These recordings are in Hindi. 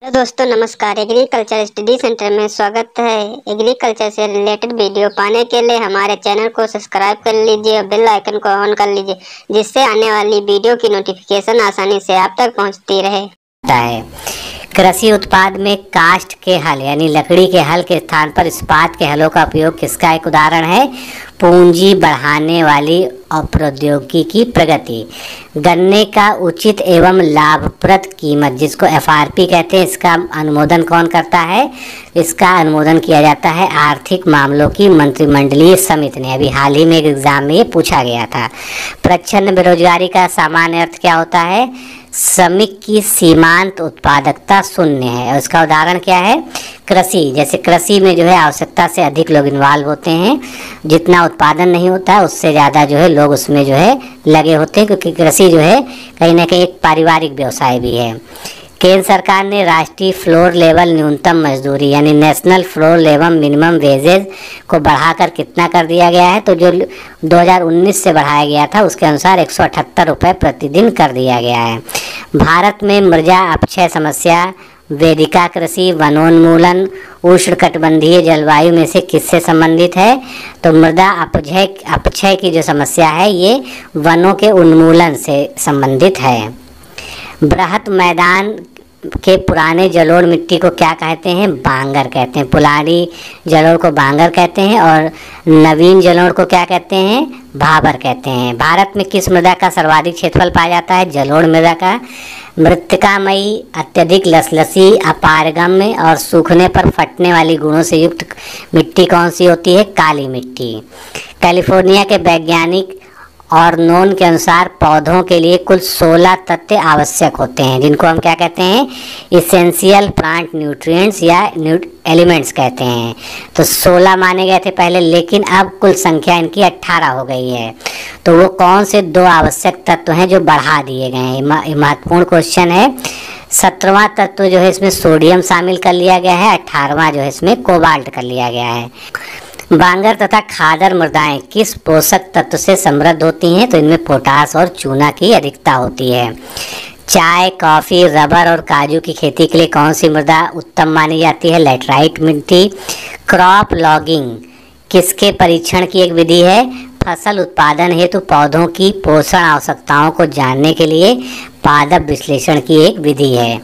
तो दोस्तों नमस्कार। एग्रीकल्चर स्टडी सेंटर में स्वागत है। एग्रीकल्चर से रिलेटेड वीडियो पाने के लिए हमारे चैनल को सब्सक्राइब कर लीजिए और बेल आइकन को ऑन कर लीजिए, जिससे आने वाली वीडियो की नोटिफिकेशन आसानी से आप तक पहुंचती रहे। कृषि उत्पाद में काष्ठ के हल यानी लकड़ी के हल के स्थान पर इस्पात के हलों का उपयोग किसका एक उदाहरण है? पूंजी बढ़ाने वाली और प्रौद्योगिकी की प्रगति। गन्ने का उचित एवं लाभप्रद कीमत, जिसको FRP कहते हैं, इसका अनुमोदन कौन करता है? इसका अनुमोदन किया जाता है आर्थिक मामलों की मंत्रिमंडलीय समिति ने। अभी हाल ही में एक एग्जाम में ये पूछा गया था। प्रच्छन्न बेरोजगारी का सामान्य अर्थ क्या होता है? श्रमिक की सीमांत उत्पादकता शून्य है। और उसका उदाहरण क्या है? कृषि। जैसे कृषि में जो है आवश्यकता से अधिक लोग इन्वॉल्व होते हैं, जितना उत्पादन नहीं होता है उससे ज़्यादा जो है लोग उसमें जो है लगे होते हैं, क्योंकि कृषि जो है कहीं ना कहीं एक पारिवारिक व्यवसाय भी है। केंद्र सरकार ने राष्ट्रीय फ्लोर लेवल न्यूनतम मजदूरी यानी national floor level minimum wages को बढ़ाकर कितना कर दिया गया है? तो जो 2019 से बढ़ाया गया था उसके अनुसार 178 रुपये प्रतिदिन कर दिया गया है। भारत में मृदा अपक्षय समस्या वेदिका कृषि वनोन्मूलन उष्णकटिबंधीय जलवायु में से किससे संबंधित है? तो मृदा अपक्षय की जो समस्या है ये वनों के उन्मूलन से संबंधित है। बृहत मैदान के पुराने जलोढ़ मिट्टी को क्या कहते हैं? बांगर कहते हैं। पुरानी जलोढ़ को बांगर कहते हैं और नवीन जलोढ़ को क्या कहते हैं? भाबर कहते हैं। भारत में किस मृदा का सर्वाधिक क्षेत्रफल पाया जाता है? जलोढ़ मृदा का। मृत्तिकामयी, अत्यधिक लसलसी, अपारगम्य और सूखने पर फटने वाली गुणों से युक्त मिट्टी कौन सी होती है? काली मिट्टी। कैलिफोर्निया के वैज्ञानिक और नोन के अनुसार पौधों के लिए कुल 16 तत्व आवश्यक होते हैं, जिनको हम क्या कहते हैं? इसेंशियल प्लांट न्यूट्रिएंट्स या एलिमेंट्स कहते हैं। तो 16 माने गए थे पहले, लेकिन अब कुल संख्या इनकी 18 हो गई है। तो वो कौन से 2 आवश्यक तत्व हैं जो बढ़ा दिए गए हैं? महत्वपूर्ण क्वेश्चन है। 17वां तत्व जो है इसमें सोडियम शामिल कर लिया गया है, 18वां जो है इसमें कोबाल्ट कर लिया गया है। बांगर तथा खादर मृदाएं किस पोषक तत्व से समृद्ध होती हैं? तो इनमें पोटास और चूना की अधिकता होती है। चाय, कॉफ़ी, रबर और काजू की खेती के लिए कौन सी मृदा उत्तम मानी जाती है? लैटराइट मिट्टी। क्रॉप लॉगिंग किसके परीक्षण की एक विधि है? फसल उत्पादन हेतु पौधों की पोषण आवश्यकताओं को जानने के लिए पादप विश्लेषण की एक विधि है।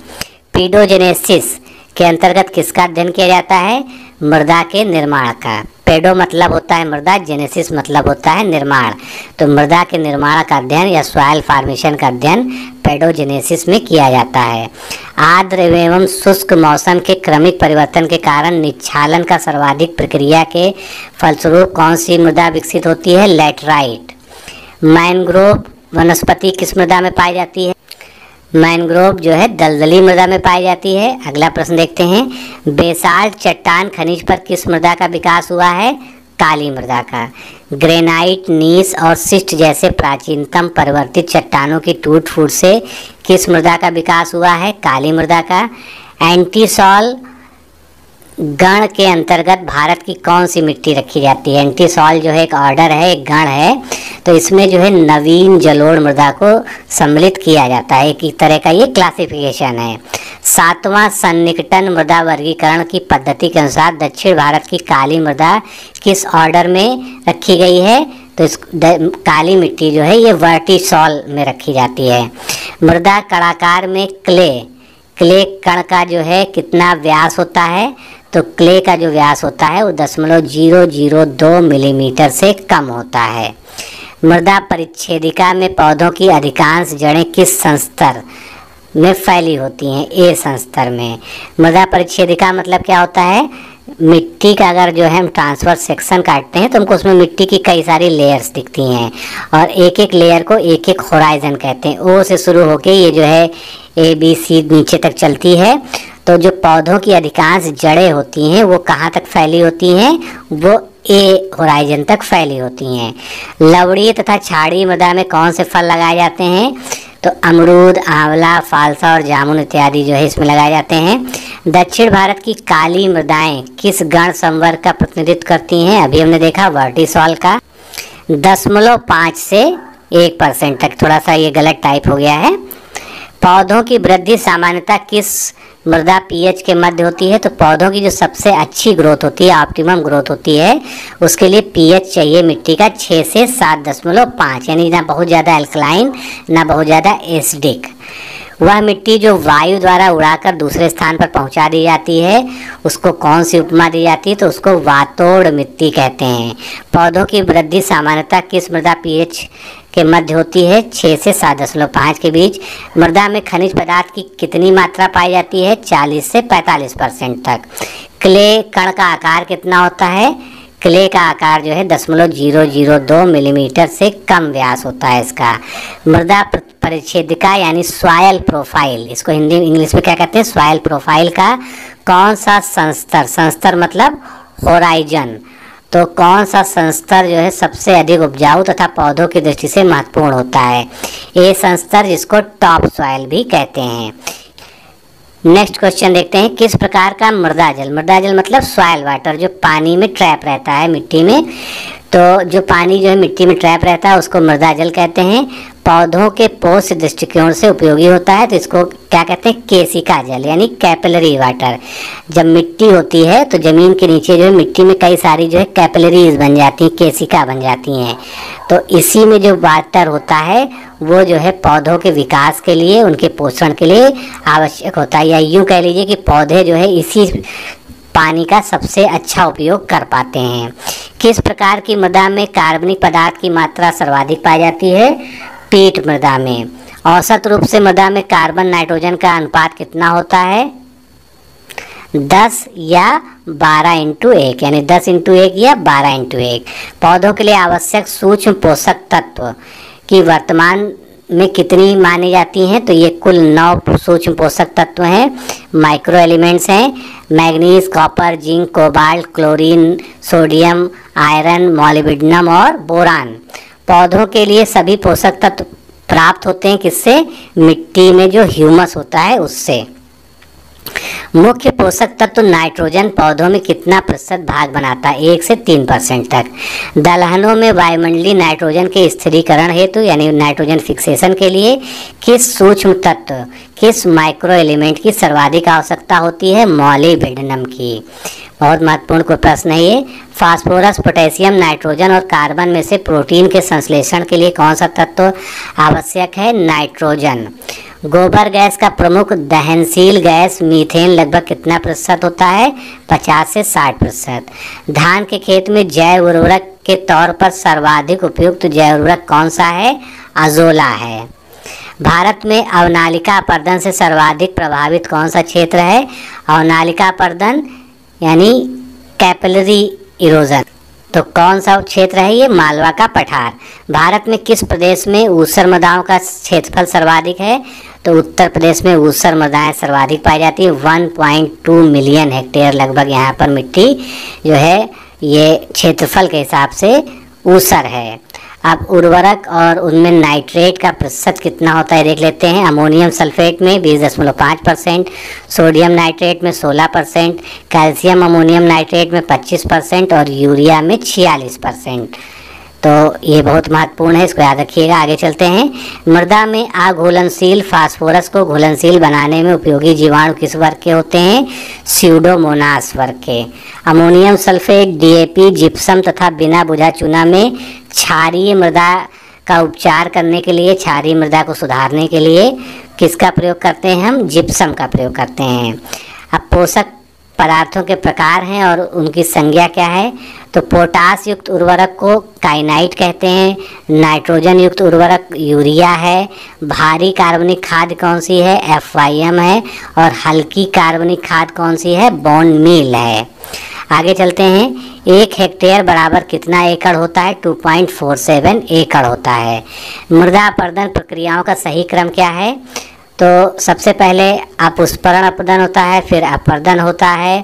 पीडोजेनेसिस के अंतर्गत किसका अध्ययन किया जाता है? मृदा के निर्माण का। पेडो मतलब होता है मृदा, जेनेसिस मतलब होता है निर्माण। तो मृदा के निर्माण का अध्ययन या सॉइल फॉर्मेशन का अध्ययन पेडोजेनेसिस में किया जाता है। आर्द्र एवं शुष्क मौसम के क्रमिक परिवर्तन के कारण निच्छालन का सर्वाधिक प्रक्रिया के फलस्वरूप कौन सी मृदा विकसित होती है? लैटराइट। मैनग्रोव वनस्पति किस मृदा में पाई जाती है? मैनग्रोव जो है दलदली मृदा में पाई जाती है। अगला प्रश्न देखते हैं। बेसाल्ट चट्टान खनिज पर किस मृदा का विकास हुआ है? काली मृदा का। ग्रेनाइट, नीस और सिस्ट जैसे प्राचीनतम परिवर्तित चट्टानों की टूट फूट से किस मृदा का विकास हुआ है? काली मृदा का। एंटीसॉल गण के अंतर्गत भारत की कौन सी मिट्टी रखी जाती है? एंटीसॉल जो है एक ऑर्डर है, एक गण है, तो इसमें जो है नवीन जलोढ़ मृदा को सम्मिलित किया जाता है। एक तरह का ये क्लासिफिकेशन है। 7वां सन्निकटन मृदा वर्गीकरण की पद्धति के अनुसार दक्षिण भारत की काली मृदा किस ऑर्डर में रखी गई है? तो इस काली मिट्टी जो है ये वर्टिसॉल में रखी जाती है। मृदा कणाकार में क्ले कण का जो है कितना व्यास होता है? तो क्ले का जो व्यास होता है वो 0.002 मिलीमीटर से कम होता है। मृदा परिच्छेदिका में पौधों की अधिकांश जड़ें किस संस्तर में फैली होती हैं? ए संस्तर में। मृदा परिच्छेदिका मतलब क्या होता है? मिट्टी का अगर जो है हम ट्रांसफर सेक्शन काटते हैं तो हमको उसमें मिट्टी की कई सारी लेयर्स दिखती हैं और एक एक लेयर को एक एक होराइजन कहते हैं। ओ से शुरू होके ये जो है ABC नीचे तक चलती है। तो जो पौधों की अधिकांश जड़ें होती हैं वो कहाँ तक फैली होती हैं? वो ए होराइजन तक फैली होती हैं। लवणीय तथा क्षारीय मृदा में कौन से फल लगाए जाते हैं? तो अमरूद, आंवला, फालसा और जामुन इत्यादि जो है इसमें लगाए जाते हैं। दक्षिण भारत की काली मृदाएं किस गण संवर्ग का प्रतिनिधित्व करती हैं? अभी हमने देखा वर्टिसॉल का। 0.5 से 1% तक, थोड़ा सा ये गलत टाइप हो गया है। पौधों की वृद्धि सामान्यतः किस मृदा पीएच के मध्य होती है? तो पौधों की जो सबसे अच्छी ग्रोथ होती है, ऑप्टिमम ग्रोथ होती है, उसके लिए पीएच चाहिए मिट्टी का 6 से 7.5, यानी ना बहुत ज़्यादा अल्कलाइन ना बहुत ज़्यादा एसिडिक। वह मिट्टी जो वायु द्वारा उड़ाकर दूसरे स्थान पर पहुंचा दी जाती है, उसको कौन सी उपमा दी जाती है? तो उसको वातोड़ मिट्टी कहते हैं। पौधों की वृद्धि सामान्यतः किस मृदा पीएच के मध्य होती है? 6 से 7.5 के बीच। मृदा में खनिज पदार्थ की कितनी मात्रा पाई जाती है? 40 से 45% तक। क्ले कण का आकार कितना होता है? क्ले का आकार जो है 0.002 मिलीमीटर से कम व्यास होता है इसका। मृदा परिच्छेदिका यानी सॉइल प्रोफाइल, इसको हिंदी इंग्लिश में क्या कहते हैं? सॉइल प्रोफाइल का कौन सा संस्तर, संस्तर मतलब होराइजन, तो कौन सा संस्तर जो है सबसे अधिक उपजाऊ तथा पौधों की दृष्टि से महत्वपूर्ण होता है? ये संस्तर जिसको टॉप सॉइल भी कहते हैं। नेक्स्ट क्वेश्चन देखते हैं, किस प्रकार का मृदा जल, मृदा जल मतलब सॉइल वाटर, जो पानी में ट्रैप रहता है मिट्टी में, तो जो पानी जो है मिट्टी में ट्रैप रहता है उसको मृदा जल कहते हैं। पौधों के पोष दृष्टिकोण से उपयोगी होता है, तो इसको क्या कहते हैं? केशिका जल यानी कैपिलरी वाटर। जब मिट्टी होती है तो ज़मीन के नीचे जो है मिट्टी में कई सारी जो है कैपिलरीज बन जाती हैं, केशिका बन जाती हैं, तो इसी में जो वाटर होता है वो जो है पौधों के विकास के लिए, उनके पोषण के लिए आवश्यक होता है, या यूँ कह लीजिए कि पौधे जो है इसी पानी का सबसे अच्छा उपयोग कर पाते हैं। किस प्रकार की मृदा में कार्बनिक पदार्थ की मात्रा सर्वाधिक पाई जाती है? पीट मृदा में। औसत रूप से मृदा में कार्बन नाइट्रोजन का अनुपात कितना होता है? 10 या 12:1, यानी 10:1 या 12:1। पौधों के लिए आवश्यक सूक्ष्म पोषक तत्व की वर्तमान में कितनी मानी जाती हैं? तो ये कुल 9 सूक्ष्म पोषक तत्व हैं, माइक्रो एलिमेंट्स हैं। Manganese, copper, zinc, cobalt, chlorine, sodium, iron, molybdenum और बोरान। पौधों के लिए सभी पोषक तत्व प्राप्त होते हैं किससे? मिट्टी में जो ह्यूमस होता है उससे। मुख्य पोषक तत्व नाइट्रोजन पौधों में कितना प्रतिशत भाग बनाता है? 1 से 3% तक। दलहनों में वायुमंडलीय नाइट्रोजन के स्थिरीकरण हेतु यानी नाइट्रोजन फिक्सेशन के लिए किस सूक्ष्म तत्व, किस माइक्रो एलिमेंट की सर्वाधिक आवश्यकता होती है? मॉलिब्डेनम की। बहुत महत्वपूर्ण कोई प्रश्न है ये। फास्फोरस, पोटेशियम, नाइट्रोजन और कार्बन में से प्रोटीन के संश्लेषण के लिए कौन सा तत्व आवश्यक है? नाइट्रोजन। गोबर गैस का प्रमुख दहनशील गैस मीथेन लगभग कितना प्रतिशत होता है? 50 से 60%। धान के खेत में जैव उर्वरक के तौर पर सर्वाधिक उपयुक्त जैव उर्वरक कौन सा है? अजोला है। भारत में अवनालिका अपर्दन से सर्वाधिक प्रभावित कौन सा क्षेत्र है? अवनालिका अपर्दन यानी कैपिलरी इरोजन, तो कौन सा क्षेत्र है ये? मालवा का पठार। भारत में किस प्रदेश में ऊसर मृदाओं का क्षेत्रफल सर्वाधिक है? तो उत्तर प्रदेश में ऊसर मृदाएं सर्वाधिक पाई जाती है। 1.2 मिलियन हेक्टेयर लगभग यहाँ पर मिट्टी जो है ये क्षेत्रफल के हिसाब से ऊसर है। अब उर्वरक और उनमें नाइट्रेट का प्रतिशत कितना होता है देख लेते हैं। अमोनियम सल्फेट में 20.5%, सोडियम नाइट्रेट में 16%, कैल्शियम अमोनियम नाइट्रेट में 25% और यूरिया में 46%। तो ये बहुत महत्वपूर्ण है, इसको याद रखिएगा। आगे चलते हैं। मृदा में अघुलनशील फास्फोरस को घुलनशील बनाने में उपयोगी जीवाणु किस वर्ग के होते हैं? स्यूडोमोनास वर्ग के। अमोनियम सल्फेट, डीएपी, जिप्सम तथा बिना बुझा चूना में क्षारीय मृदा का उपचार करने के लिए, क्षारीय मृदा को सुधारने के लिए किसका प्रयोग करते हैं हम? जिप्सम का प्रयोग करते हैं। अब पोषक पदार्थों के प्रकार हैं और उनकी संज्ञा क्या है? तो पोटास युक्त उर्वरक को काइनाइट कहते हैं, नाइट्रोजन युक्त उर्वरक यूरिया है, भारी कार्बनिक खाद कौन सी है? FYM है, और हल्की कार्बनिक खाद कौन सी है? बॉन मील है। आगे चलते हैं। 1 हेक्टेयर बराबर कितना एकड़ होता है? 2.47 एकड़ होता है। मृदा अपर्दन प्रक्रियाओं का सही क्रम क्या है? तो सबसे पहले अपुष्परण अपर्दन होता है, फिर अपर्दन होता है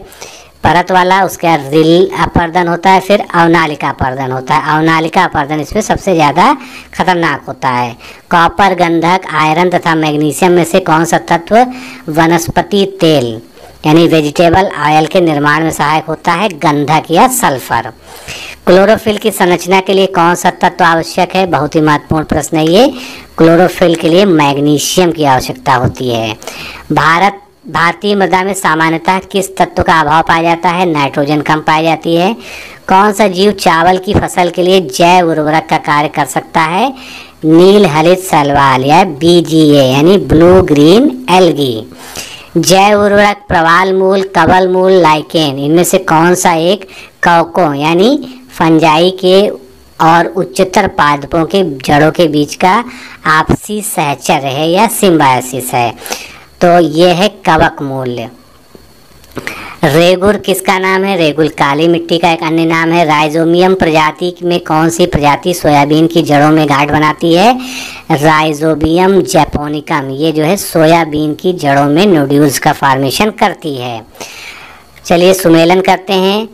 परत वाला, उसके बाद रिल अपर्दन होता है, फिर अवनालिका अपर्दन होता है। अवनालिका अपर्दन इसमें सबसे ज़्यादा खतरनाक होता है। कॉपर, गंधक, आयरन तथा मैग्नीशियम में से कौन सा तत्व वनस्पति तेल यानी वेजिटेबल ऑयल के निर्माण में सहायक होता है गंधक या सल्फर। क्लोरोफिल की संरचना के लिए कौन सा तत्व आवश्यक है? बहुत ही महत्वपूर्ण प्रश्न है ये। क्लोरोफिल के लिए मैग्नीशियम की आवश्यकता होती है। भारतीय मृदा में सामान्यतः किस तत्व का अभाव पाया जाता है? नाइट्रोजन कम पाई जाती है। कौन सा जीव चावल की फसल के लिए जैव उर्वरक का कार्य कर सकता है? नील हरित शैवाल या BGA यानी ब्लू ग्रीन एल्गी। जैव उर्वरक प्रवाल मूल, कवल मूल, लाइकेन, इनमें से कौन सा एक कवकों यानी फंजाई के और उच्चतर पादपों के जड़ों के बीच का आपसी सहचर्य है या सिम्बायोसिस है? तो ये है कवक मूल। रेगुर किसका नाम है? रेगुर काली मिट्टी का एक अन्य नाम है। राइजोबियम प्रजाति में कौन सी प्रजाति सोयाबीन की जड़ों में गांठ बनाती है? राइजोबियम जैपोनिकम, ये जो है सोयाबीन की जड़ों में नोड्यूल्स का फॉर्मेशन करती है। चलिए सुमेलन करते हैं।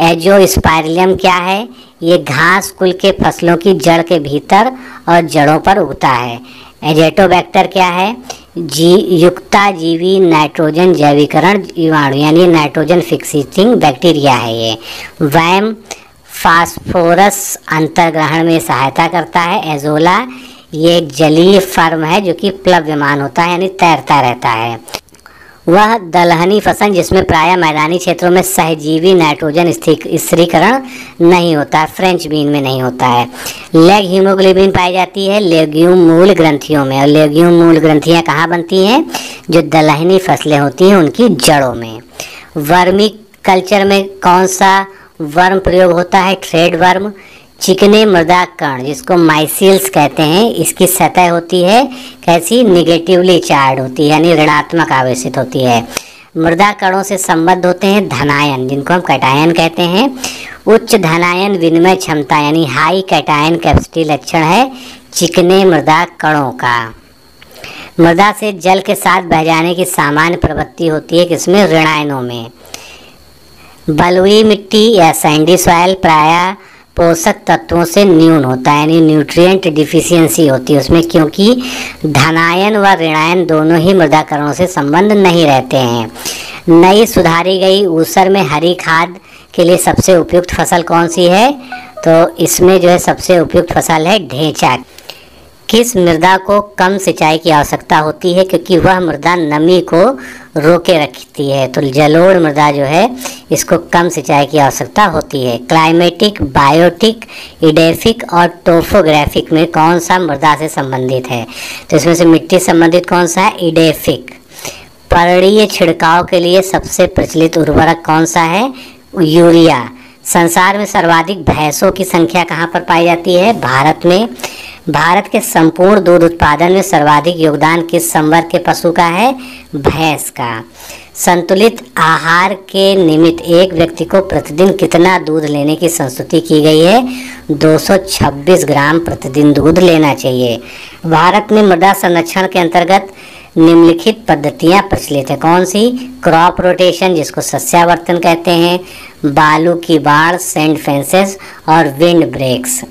एंजियोस्पर्मियम क्या है? ये घास कुल के फसलों की जड़ के भीतर और जड़ों पर उगता है। एजेटोबैक्टर क्या है? युक्ता जीवी नाइट्रोजन जैवीकरण जीवाणु यानी नाइट्रोजन फिक्सिंग बैक्टीरिया है ये। वैम फास्फोरस अंतर्ग्रहण में सहायता करता है। एजोला ये एक जलीय फर्म है जो कि प्लव्यमान होता है यानी तैरता रहता है। वह दलहनी फसल जिसमें प्रायः मैदानी क्षेत्रों में सहजीवी नाइट्रोजन स्थिरीकरण नहीं होता है, फ्रेंच बीन में नहीं होता है। लेग हीमोग्लोबिन पाई जाती है लेग्यूम मूल ग्रंथियों में, और लेग्यूम मूल ग्रंथियां कहाँ बनती हैं? जो दलहनी फसलें होती हैं उनकी जड़ों में। वर्मी कल्चर में कौन सा वर्म प्रयोग होता है? Thread worm. चिकने मृदा कण जिसको माइसिल्स कहते हैं, इसकी सतह होती है कैसी? निगेटिवली चार्ज होती है यानी ऋणात्मक आवेशित होती है। मृदा कणों से संबद्ध होते हैं धनायन जिनको हम कैटायन कहते हैं। उच्च धनायन विनिमय क्षमता यानी हाई कैटायन कैपेसिटी लक्षण है चिकने मृदा कणों का। मृदा से जल के साथ बह जाने की सामान्य प्रवृत्ति होती है किसमें? ऋणायनों में। बलुई मिट्टी या सैंडी सॉइल प्रायः पोषक तत्वों से न्यून होता है यानी न्यूट्रिएंट डिफिशियंसी होती है उसमें, क्योंकि धनायन व ऋणायन दोनों ही मृदा कणों से संबंध नहीं रहते हैं। नई सुधारी गई ऊसर में हरी खाद के लिए सबसे उपयुक्त फसल कौन सी है? तो इसमें जो है सबसे उपयुक्त फसल है ढेंचा। किस मृदा को कम सिंचाई की आवश्यकता होती है? क्योंकि वह मृदा नमी को रोके रखती है, तो जलोढ़ मृदा जो है इसको कम सिंचाई की आवश्यकता होती है। क्लाइमेटिक, बायोटिक, इडेफिक और टोपोग्राफिक में कौन सा मृदा से संबंधित है? तो इसमें से मिट्टी संबंधित कौन सा है? इडेफिक। पर्णीय छिड़काव के लिए सबसे प्रचलित उर्वरक कौन सा है? यूरिया। संसार में सर्वाधिक भैंसों की संख्या कहाँ पर पाई जाती है? भारत में। भारत के संपूर्ण दूध उत्पादन में सर्वाधिक योगदान किस संवर्ग के पशु का है? भैंस का। संतुलित आहार के निमित्त एक व्यक्ति को प्रतिदिन कितना दूध लेने की संस्तुति की गई है? 226 ग्राम प्रतिदिन दूध लेना चाहिए। भारत में मृदा संरक्षण के अंतर्गत निम्नलिखित पद्धतियां प्रचलित है। कौन सी? क्रॉप रोटेशन जिसको सस्यावर्तन कहते हैं, बालू की बाढ़, सैंड फेंसेस और विंड ब्रेक्स।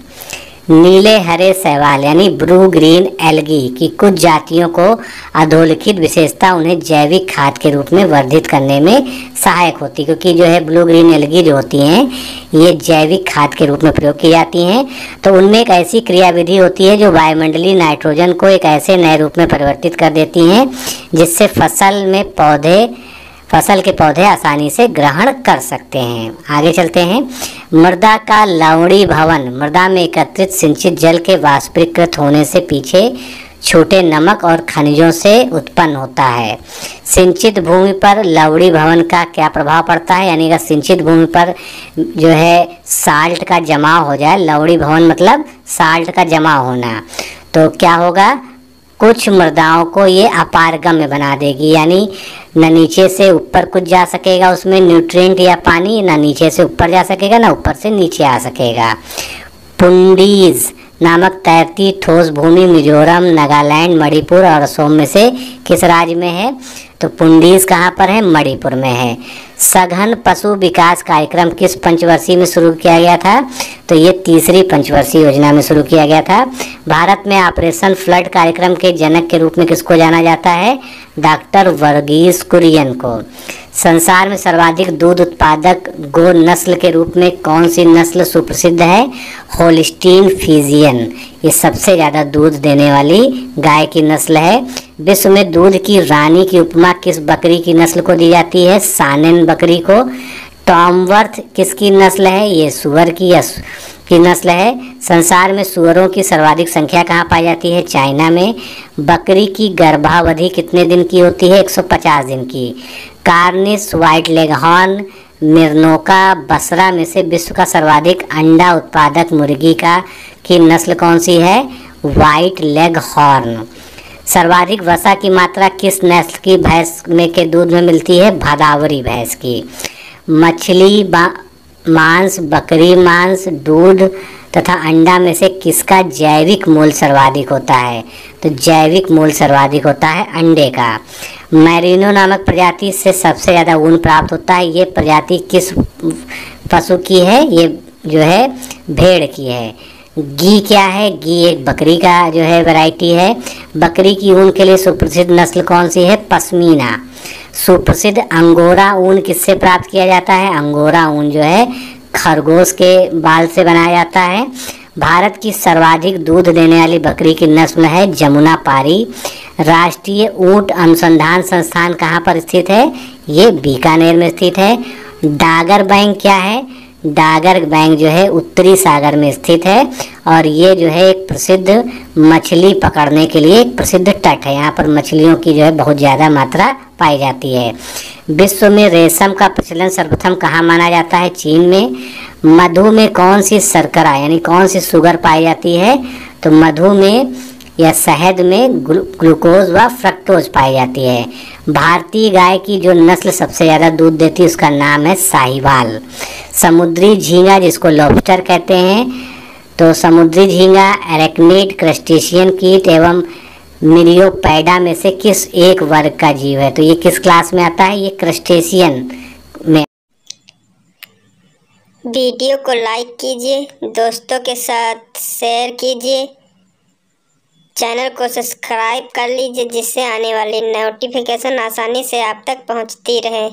नीले हरे शैवाल यानी ब्लू ग्रीन एल्गी की कुछ जातियों को अधोलिखित विशेषता उन्हें जैविक खाद के रूप में वर्धित करने में सहायक होती है, क्योंकि जो है ब्लू ग्रीन एल्गी जो होती हैं ये जैविक खाद के रूप में प्रयोग की जाती हैं। तो उनमें एक ऐसी क्रियाविधि होती है जो वायुमंडलीय नाइट्रोजन को एक ऐसे नए रूप में परिवर्तित कर देती हैं जिससे फसल के पौधे आसानी से ग्रहण कर सकते हैं। आगे चलते हैं। मृदा का लवणी भवन मृदा में एकत्रित सिंचित जल के वाष्पीकृत होने से पीछे छोटे नमक और खनिजों से उत्पन्न होता है। सिंचित भूमि पर लवणी भवन का क्या प्रभाव पड़ता है? यानी अगर सिंचित भूमि पर जो है साल्ट का जमाव हो जाए, लवणी भवन मतलब साल्ट का जमाव होना, तो क्या होगा? कुछ मृदाओं को ये अपारगम्य बना देगी, यानी न नीचे से ऊपर कुछ जा सकेगा उसमें न्यूट्रिएंट या पानी, ना नीचे से ऊपर जा सकेगा ना ऊपर से नीचे आ सकेगा। पुंडीज नामक तैरती ठोस भूमि मिजोरम, नागालैंड, मणिपुर और असम में से किस राज्य में है? तो पुंडीज कहाँ पर है? मणिपुर में है। सघन पशु विकास कार्यक्रम किस पंचवर्षीय में शुरू किया गया था? तो ये तीसरी पंचवर्षीय योजना में शुरू किया गया था। भारत में ऑपरेशन फ्लड कार्यक्रम के जनक के रूप में किसको जाना जाता है? डॉक्टर वर्गीस कुरियन को। संसार में सर्वाधिक दूध उत्पादक गो नस्ल के रूप में कौन सी नस्ल सुप्रसिद्ध है? Holstein Friesian. ये सबसे ज़्यादा दूध देने वाली गाय की नस्ल है। विश्व में दूध की रानी की उपमा किस बकरी की नस्ल को दी जाती है? सानेन बकरी को। टॉमवर्थ किसकी नस्ल है? ये सुअर की नस्ल है। संसार में सुअरों की सर्वाधिक संख्या कहाँ पाई जाती है? चाइना में। बकरी की गर्भावधि कितने दिन की होती है? 150 दिन की। Cornish, white leghorn, Minorca, Basra में से विश्व का सर्वाधिक अंडा उत्पादक मुर्गी की नस्ल कौन सी है? White leg horn. सर्वाधिक वसा की मात्रा किस नस्ल की भैंस में के दूध में मिलती है? भदावरी भैंस की। मछली मांस, बकरी मांस, दूध तथा अंडा में से किसका जैविक मूल्य सर्वाधिक होता है? तो जैविक मूल्य सर्वाधिक होता है अंडे का। मैरिनो नामक प्रजाति से सबसे ज़्यादा ऊन प्राप्त होता है। ये प्रजाति किस पशु की है? ये जो है भेड़ की है। घी क्या है? घी एक बकरी का जो है वैरायटी है। बकरी की ऊन के लिए सुप्रसिद्ध नस्ल कौन सी है? पश्मीना। सुप्रसिद्ध अंगोरा ऊन किससे प्राप्त किया जाता है? अंगोरा ऊन जो है खरगोश के बाल से बनाया जाता है। भारत की सर्वाधिक दूध देने वाली बकरी की नस्ल है जमुना पारी। राष्ट्रीय ऊंट अनुसंधान संस्थान कहाँ पर स्थित है? ये बीकानेर में स्थित है। डागर बैंक क्या है? डागर बैंक जो है उत्तरी सागर में स्थित है और ये जो है एक प्रसिद्ध मछली पकड़ने के लिए एक प्रसिद्ध तट है। यहाँ पर मछलियों की जो है बहुत ज़्यादा मात्रा पाई जाती है। विश्व में रेशम का प्रचलन सर्वप्रथम कहाँ माना जाता है? चीन में। मधु में कौन सी शर्करा यानी कौन सी शुगर पाई जाती है? तो मधु में या शहद में ग्लूकोज व फ्रक्टोज पाई जाती है। भारतीय गाय की जो नस्ल सबसे ज़्यादा दूध देती है उसका नाम है साहिवाल। समुद्री झींगा जिसको लॉबस्टर कहते हैं, तो समुद्री झींगा एरेक्निड क्रस्टेशियन कीट एवं मिलियोपैडा में से किस एक वर्ग का जीव है? तो ये किस क्लास में आता है? ये क्रस्टेशियन में। वीडियो को लाइक कीजिए, दोस्तों के साथ शेयर कीजिए, चैनल को सब्सक्राइब कर लीजिए जिससे आने वाली नोटिफिकेशन आसानी से आप तक पहुंचती रहे।